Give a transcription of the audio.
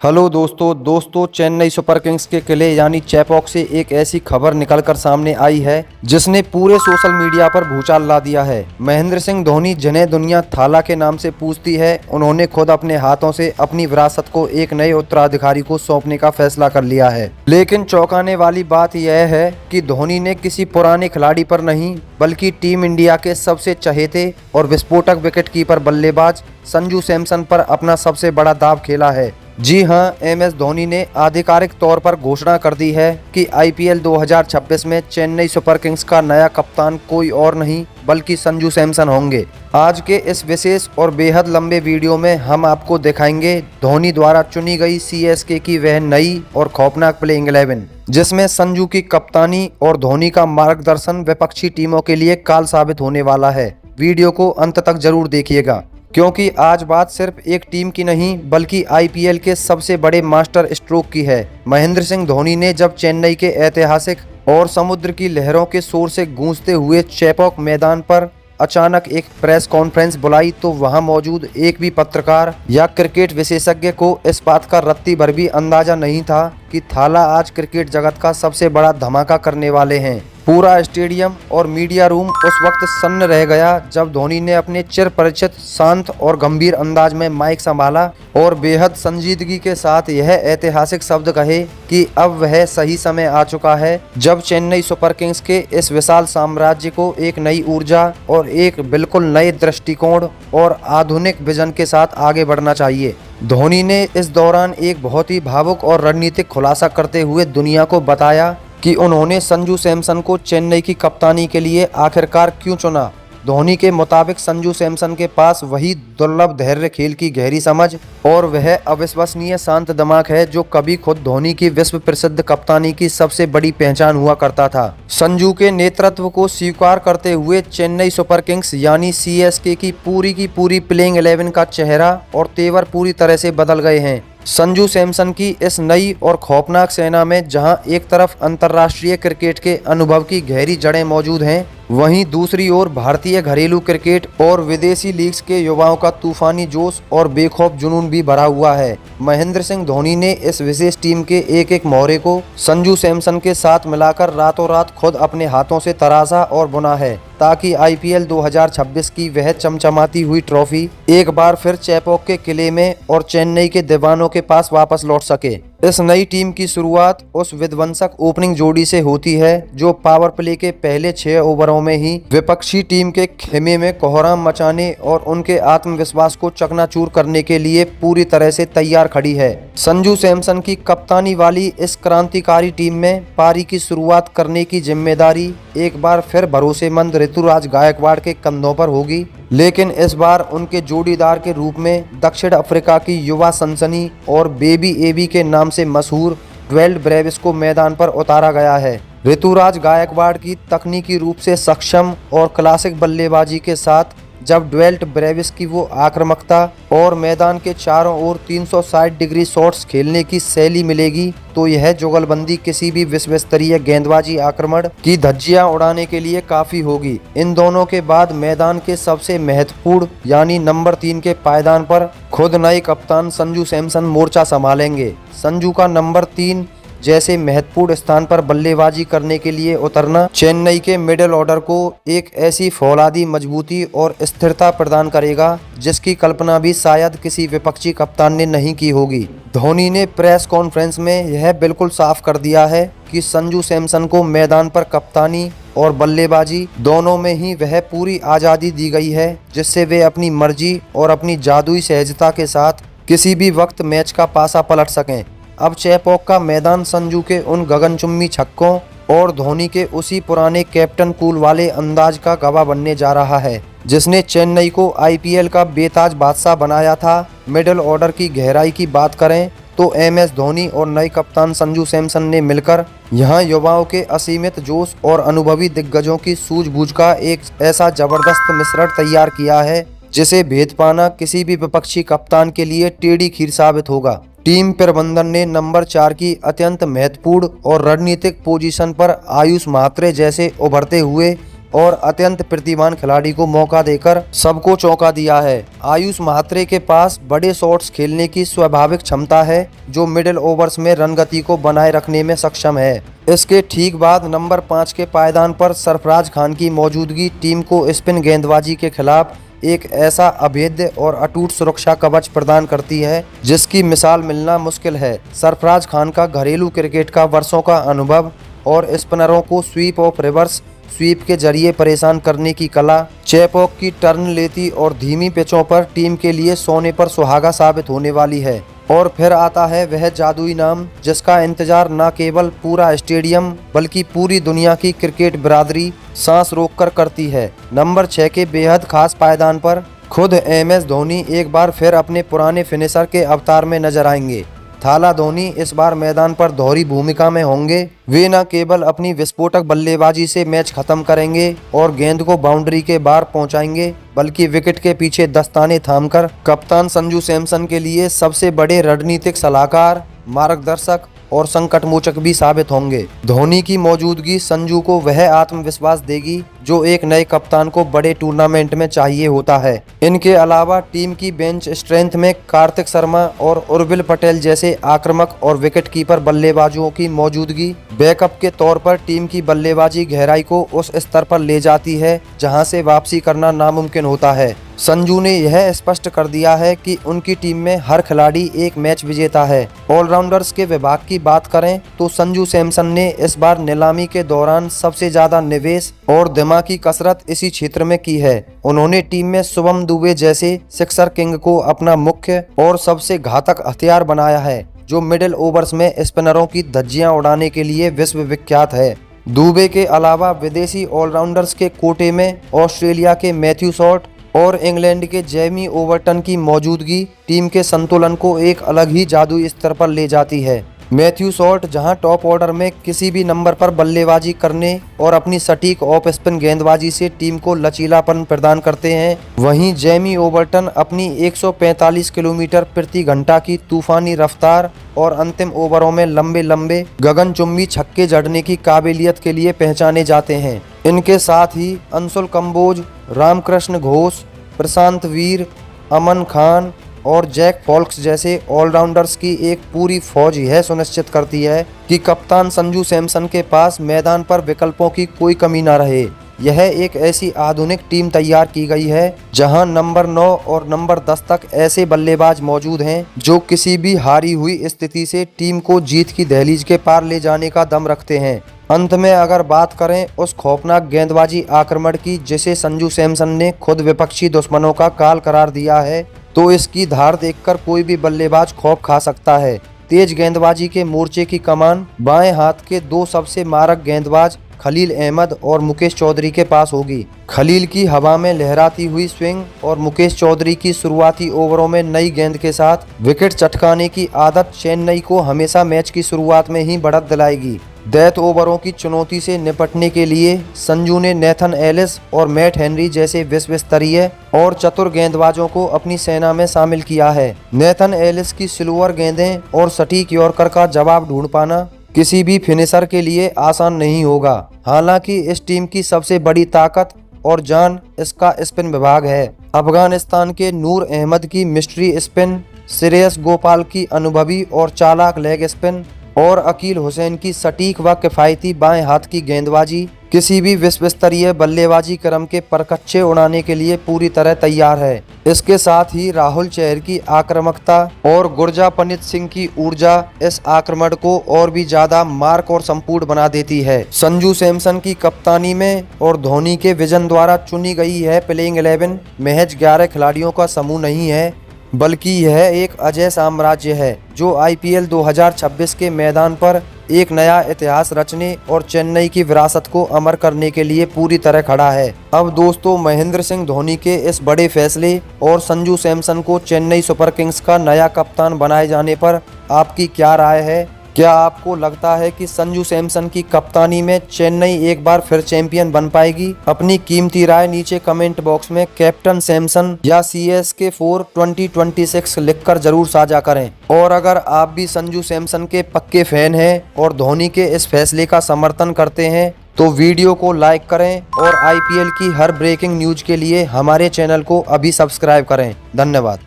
दोस्तों Chennai super Kings के किले यानी चेपॉक से एक ऐसी खबर निकलकर सामने आई है जिसने पूरे सोशल मीडिया पर भूचाल ला दिया है। महेंद्र सिंह धोनी जिन्हें दुनिया थाला के नाम से पूछती है, उन्होंने खुद अपने हाथों से अपनी विरासत को एक नए उत्तराधिकारी को सौंपने का फैसला कर लिया है। लेकिन चौंकाने वाली बात यह है कि धोनी ने किसी पुराने खिलाड़ी पर नहीं बल्कि टीम इंडिया के सबसे चहेते और विस्फोटक विकेटकीपर बल्लेबाज संजू सैमसन पर अपना सबसे बड़ा दांव खेला है। जी हां, MS धोनी ने आधिकारिक तौर पर घोषणा कर दी है कि IPL 2026 में चेन्नई सुपर किंग्स का नया कप्तान कोई और नहीं बल्कि संजू सैमसन होंगे। आज के इस विशेष और बेहद लंबे वीडियो में हम आपको दिखाएंगे धोनी द्वारा चुनी गई CSK की वह नई और खौफनाक प्लेइंग 11 जिसमें संजू की कप्तानी और धोनी का मार्गदर्शन विपक्षी टीमों के लिए काल साबित होने वाला है। वीडियो को अंत तक जरूर देखिएगा, क्योंकि आज बात सिर्फ एक टीम की नहीं बल्कि IPL के सबसे बड़े मास्टर स्ट्रोक की है। महेंद्र सिंह धोनी ने जब चेन्नई के ऐतिहासिक और समुद्र की लहरों के शोर से गूंजते हुए चेपॉक मैदान पर अचानक एक प्रेस कॉन्फ्रेंस बुलाई तो वहां मौजूद एक भी पत्रकार या क्रिकेट विशेषज्ञ को इस बात का रत्ती भर भी अंदाजा नहीं था कि थाला आज क्रिकेट जगत का सबसे बड़ा धमाका करने वाले हैं। पूरा स्टेडियम और मीडिया रूम उस वक्त सन्न रह गया जब धोनी ने अपने चिर परिचित शांत और गंभीर अंदाज में माइक संभाला और बेहद संजीदगी के साथ यह ऐतिहासिक शब्द कहे कि अब वह सही समय आ चुका है जब चेन्नई सुपर किंग्स के इस विशाल साम्राज्य को एक नई ऊर्जा और एक बिल्कुल नए दृष्टिकोण और आधुनिक विजन के साथ आगे बढ़ना चाहिए। धोनी ने इस दौरान एक बहुत ही भावुक और रणनीतिक खुलासा करते हुए दुनिया को बताया कि उन्होंने संजू सैमसन को चेन्नई की कप्तानी के लिए आखिरकार क्यों चुना। धोनी के मुताबिक संजू सैमसन के पास वही दुर्लभ धैर्य, खेल की गहरी समझ और वह अविश्वसनीय शांत दिमाग है जो कभी खुद धोनी की विश्व प्रसिद्ध कप्तानी की सबसे बड़ी पहचान हुआ करता था। संजू के नेतृत्व को स्वीकार करते हुए चेन्नई सुपर किंग्स यानी CSK की पूरी प्लेइंग 11 का चेहरा और तेवर पूरी तरह से बदल गए हैं। संजू सैमसन की इस नई और खौफनाक सेना में जहां एक तरफ अंतर्राष्ट्रीय क्रिकेट के अनुभव की गहरी जड़ें मौजूद हैं, वहीं दूसरी ओर भारतीय घरेलू क्रिकेट और विदेशी लीग्स के युवाओं का तूफानी जोश और बेखौफ जुनून भी भरा हुआ है। महेंद्र सिंह धोनी ने इस विशेष टीम के एक एक मोहरे को संजू सैमसन के साथ मिलाकर रातों रात खुद अपने हाथों से तराशा और बुना है ताकि IPL 2026 की वह चमचमाती हुई ट्रॉफी एक बार फिर चेपॉक के किले में और चेन्नई के दीवानों के पास वापस लौट सके। इस नई टीम की शुरुआत उस विध्वंसक ओपनिंग जोड़ी से होती है जो पावर प्ले के पहले 6 ओवरों में ही विपक्षी टीम के खेमे में कोहराम मचाने और उनके आत्मविश्वास को चकनाचूर करने के लिए पूरी तरह से तैयार खड़ी है। संजू सैमसन की कप्तानी वाली इस क्रांतिकारी टीम में पारी की शुरुआत करने की जिम्मेदारी एक बार फिर भरोसेमंद ऋतुराज गायकवाड़ के कंधों पर होगी, लेकिन इस बार उनके जोड़ीदार के रूप में दक्षिण अफ्रीका की युवा सनसनी और बेबी AB के नाम से मशहूर ड्वेल्ट ब्रेविस को मैदान पर उतारा गया है। ऋतुराज गायकवाड़ की तकनीकी रूप से सक्षम और क्लासिक बल्लेबाजी के साथ जब ड्वेल्ट ब्रेविस की वो आक्रामकता और मैदान के चारों ओर 360 डिग्री शॉट्स खेलने की शैली मिलेगी तो यह जुगलबंदी किसी भी विश्व स्तरीय गेंदबाजी आक्रमण की धज्जियां उड़ाने के लिए काफी होगी। इन दोनों के बाद मैदान के सबसे महत्वपूर्ण यानी नंबर 3 के पायदान पर खुद नए कप्तान संजू सैमसन मोर्चा संभालेंगे। संजू का नंबर 3 जैसे महत्वपूर्ण स्थान पर बल्लेबाजी करने के लिए उतरना चेन्नई के मिडिल ऑर्डर को एक ऐसी फौलादी मजबूती और स्थिरता प्रदान करेगा जिसकी कल्पना भी शायद किसी विपक्षी कप्तान ने नहीं की होगी। धोनी ने प्रेस कॉन्फ्रेंस में यह बिल्कुल साफ कर दिया है कि संजू सैमसन को मैदान पर कप्तानी और बल्लेबाजी दोनों में ही वह पूरी आज़ादी दी गई है जिससे वे अपनी मर्जी और अपनी जादुई सहजता के साथ किसी भी वक्त मैच का पासा पलट सकें। अब चेपॉक का मैदान संजू के उन गगनचुम्बी छक्कों और धोनी के उसी पुराने कैप्टन कूल वाले अंदाज का गवाह बनने जा रहा है जिसने चेन्नई को IPL का बेताज बादशाह बनाया था। मिडिल ऑर्डर की गहराई की बात करें तो MS धोनी और नए कप्तान संजू सैमसन ने मिलकर यहां युवाओं के असीमित जोश और अनुभवी दिग्गजों की सूझबूझ का एक ऐसा जबरदस्त मिश्रण तैयार किया है जिसे भेद पाना किसी भी विपक्षी कप्तान के लिए टेढ़ी खीर साबित होगा। टीम प्रबंधन ने नंबर 4 की अत्यंत महत्वपूर्ण और रणनीतिक पोजीशन पर आयुष म्हात्रे जैसे उभरते हुए और अत्यंत प्रतिभावान खिलाड़ी को मौका देकर सबको चौंका दिया है। आयुष म्हात्रे के पास बड़े शॉट्स खेलने की स्वाभाविक क्षमता है, जो मिडिल ओवर्स में रन गति को बनाए रखने में सक्षम है। इसके ठीक बाद नंबर 5 के पायदान पर सरफराज खान की मौजूदगी टीम को स्पिन गेंदबाजी के खिलाफ एक ऐसा अभेद्य और अटूट सुरक्षा कवच प्रदान करती है जिसकी मिसाल मिलना मुश्किल है। सरफराज खान का घरेलू क्रिकेट का वर्षों का अनुभव और स्पिनरों को स्वीप ऑफ रिवर्स स्वीप के जरिए परेशान करने की कला, चेपॉक की टर्न लेती और धीमी पिचों पर टीम के लिए सोने पर सुहागा साबित होने वाली है। और फिर आता है वह जादुई नाम जिसका इंतजार न केवल पूरा स्टेडियम बल्कि पूरी दुनिया की क्रिकेट बिरादरी सांस रोककर करती है। नंबर 6 के बेहद खास पायदान पर खुद MS धोनी एक बार फिर अपने पुराने फिनिशर के अवतार में नजर आएंगे। थाला धोनी इस बार मैदान पर दोहरी भूमिका में होंगे। वे न केवल अपनी विस्फोटक बल्लेबाजी से मैच खत्म करेंगे और गेंद को बाउंड्री के बाहर पहुंचाएंगे, बल्कि विकेट के पीछे दस्ताने थामकर कप्तान संजू सैमसन के लिए सबसे बड़े रणनीतिक सलाहकार, मार्गदर्शक और संकट मोचक भी साबित होंगे। धोनी की मौजूदगी संजू को वह आत्मविश्वास देगी जो एक नए कप्तान को बड़े टूर्नामेंट में चाहिए होता है। इनके अलावा टीम की बेंच स्ट्रेंथ में कार्तिक शर्मा और उर्विल पटेल जैसे आक्रामक और विकेट कीपर बल्लेबाजों की मौजूदगी बैकअप के तौर पर टीम की बल्लेबाजी गहराई को उस स्तर पर ले जाती है जहां से वापसी करना नामुमकिन होता है। संजू ने यह स्पष्ट कर दिया है कि उनकी टीम में हर खिलाड़ी एक मैच विजेता है। ऑलराउंडर्स के विभाग की बात करें तो संजू सैमसन ने इस बार नीलामी के दौरान सबसे ज्यादा निवेश और दिमाग की कसरत इसी क्षेत्र में की है। उन्होंने टीम में शुभम दुबे जैसे सिक्सर किंग को अपना मुख्य और सबसे घातक हथियार बनाया है, जो मिडिल ओवर्स में स्पिनरों की धज्जियां उड़ाने के लिए विश्व विख्यात है। दुबे के अलावा विदेशी ऑलराउंडर्स के कोटे में ऑस्ट्रेलिया के मैथ्यू शॉट और इंग्लैंड के जेमी ओवरटन की मौजूदगी टीम के संतुलन को एक अलग ही जादुई स्तर पर ले जाती है। मैथ्यू शॉट जहां टॉप ऑर्डर में किसी भी नंबर पर बल्लेबाजी करने और अपनी सटीक ऑफ स्पिन गेंदबाजी से टीम को लचीलापन प्रदान करते हैं, वहीं जेमी ओवरटन अपनी 145 किलोमीटर प्रति घंटा की तूफानी रफ्तार और अंतिम ओवरों में लंबे लंबे गगनचुंबी छक्के जड़ने की काबिलियत के लिए पहचाने जाते हैं। इनके साथ ही अंशुल कंबोज, रामकृष्ण घोष, प्रशांत वीर, अमन खान और जैक फॉल्क्स जैसे ऑलराउंडर्स की एक पूरी फौज यह सुनिश्चित करती है कि कप्तान संजू सैमसन के पास मैदान पर विकल्पों की कोई कमी न रहे। यह एक ऐसी आधुनिक टीम तैयार की गई है जहां नंबर 9 और नंबर 10 तक ऐसे बल्लेबाज मौजूद हैं जो किसी भी हारी हुई स्थिति से टीम को जीत की दहलीज के पार ले जाने का दम रखते हैं। अंत में अगर बात करें उस खौफनाक गेंदबाजी आक्रमण की जिसे संजू सैमसन ने खुद विपक्षी दुश्मनों का काल करार दिया है, तो इसकी धार देखकर कोई भी बल्लेबाज खौफ खा सकता है। तेज गेंदबाजी के मोर्चे की कमान बाएं हाथ के दो सबसे मारक गेंदबाज खलील अहमद और मुकेश चौधरी के पास होगी। खलील की हवा में लहराती हुई स्विंग और मुकेश चौधरी की शुरुआती ओवरों में नई गेंद के साथ विकेट चटकाने की आदत चेन्नई को हमेशा मैच की शुरुआत में ही बढ़त दिलाएगी। डेथ ओवरों की चुनौती से निपटने के लिए संजू ने नेथन एलिस और मैट हेनरी जैसे विश्व स्तरीय और चतुर गेंदबाजों को अपनी सेना में शामिल किया है। नेथन एलिस की स्लोअर गेंदें और सटीक यॉर्कर का जवाब ढूंढ पाना किसी भी फिनिशर के लिए आसान नहीं होगा। हालांकि इस टीम की सबसे बड़ी ताकत और जान इसका स्पिन विभाग है। अफगानिस्तान के नूर अहमद की मिस्ट्री स्पिन, श्रेयस गोपाल की अनुभवी और चालाक लेग स्पिन और अकील हुसैन की सटीक व किफायती बाएं हाथ की गेंदबाजी किसी भी विश्व स्तरीय बल्लेबाजी क्रम के परकच्चे उड़ाने के लिए पूरी तरह तैयार है। इसके साथ ही राहुल चहर की आक्रामकता और गुरजापनीत सिंह की ऊर्जा इस आक्रमण को और भी ज्यादा मार्क और संपूर्ण बना देती है। संजू सैमसन की कप्तानी में और धोनी के विजन द्वारा चुनी गई है प्लेइंग 11 महज 11 खिलाड़ियों का समूह नहीं है, बल्कि यह एक अजय साम्राज्य है जो IPL 2026 के मैदान पर एक नया इतिहास रचने और चेन्नई की विरासत को अमर करने के लिए पूरी तरह खड़ा है। अब दोस्तों, महेंद्र सिंह धोनी के इस बड़े फैसले और संजू सैमसन को चेन्नई सुपर किंग्स का नया कप्तान बनाए जाने पर आपकी क्या राय है? क्या आपको लगता है कि संजू सैमसन की कप्तानी में चेन्नई एक बार फिर चैंपियन बन पाएगी? अपनी कीमती राय नीचे कमेंट बॉक्स में कैप्टन सैमसन या CSK4 2026 लिखकर जरूर साझा करें। और अगर आप भी संजू सैमसन के पक्के फैन हैं और धोनी के इस फैसले का समर्थन करते हैं तो वीडियो को लाइक करें और आईपीएल की हर ब्रेकिंग न्यूज के लिए हमारे चैनल को अभी सब्सक्राइब करें। धन्यवाद।